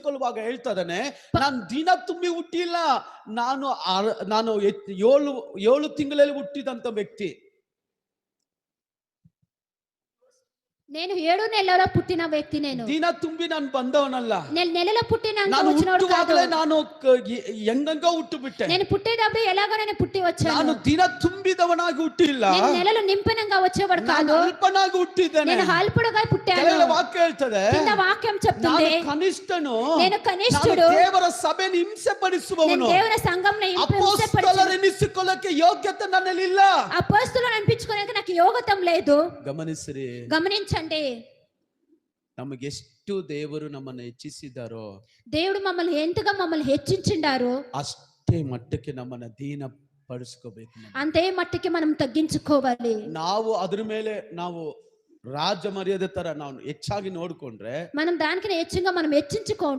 ಕೊಳ್ಳುವಾಗ ಹೇಳ್ತಾ ಇದ್ದಾನೆ, ನಾನು ದಿನ ತುಂಬಿ ಹುಟ್ಟಿಲ್ಲ, ನಾನು 7 ತಿಂಗಳಲ್ಲಿ ಹುಟ್ಟಿದಂತ ವ್ಯಕ್ತಿ. నేను 7 నెలల పుట్టిన వ్యక్తి. నేను ದಿನ ತುಂಬಿ ನಾನು ಬಂದವನಲ್ಲ. నెలలో పుట్టిన ನಾನು వచ్చినోడు కాదు. ಹುಟ್ಟುವಾಗಲೇ ನಾನು ಹೆಂಗಂಗೋ ಹುಟ್ಟು ಬಿಟ್ಟೆ. నేను పుట్టేటప్పుడు ఎలాగో నేను పుట్టి వచ్చాను. ನಾನು ದಿನ ತುಂಬಿದವನಾಗಿ ಹುಟ್ಟಿಲ್ಲ, నేను నెలలు నింపనంగా వచ్చేవాడు ನಾನು కాదు. ಅಲ್ಪನಾಗಿ ಹುಟ್ಟಿದ್ದೇನೆ. నేను అల్పుడుగా పుట్టాను. ಕೆಳಗಡೆ ವಾಕ್ಯ ಹೇಳ್ತದೆ, కింద వాక్యం చెప్తుంది, ನಾನು ಕನಿಷ್ಠನು, నేను కనిష్ఠుడు, ನಾನು ದೇವರ ಸಭೆಯನ್ನು ಹಿಂಸೆ నేను ಪಡಿಸುವವನು, దేవుని సంఘంలో ಅಪೊಸ್ತಲರೆನಿಸಿಕೊಳ್ಳಕ್ಕೆ ಯೋಗ್ಯತೆ ನನ್ನಲ್ಲಿ ಇಲ್ಲ. అపొస్తలులను అనిపించుకోవడానికి నాకు యోగ్యత లేదు. ಗಮನಿಸಿರಿ, గమనించండి, ನಮಗೆಷ್ಟು ದೇವರು ನಮ್ಮನ್ನು ಹೆಚ್ಚಿಸಿದಾರೋ దేవుడు మమ్మల్ని ఎంతగా మమ్మల్ని హెచ్చించిండారో ಅಷ್ಟೇ ಮಟ್ಟಕ್ಕೆ ನಮ್ಮನ್ನ ದೀನ ಪಡಿಸ್ಕೋಬೇಕು. అంతే మట్టికి మనం తగ్గించుకోవాలి. ನಾವು ಅದ್ರ ಮೇಲೆ ನಾವು ರಾಜ ಮರ್ಯಾದೆ ತರ ನಾವು ಹೆಚ್ಚಾಗಿ ನೋಡ್ಕೊಂಡ್ರೆ, మనం దానికి హెచ్చింగా మనం హెచ్చించుకో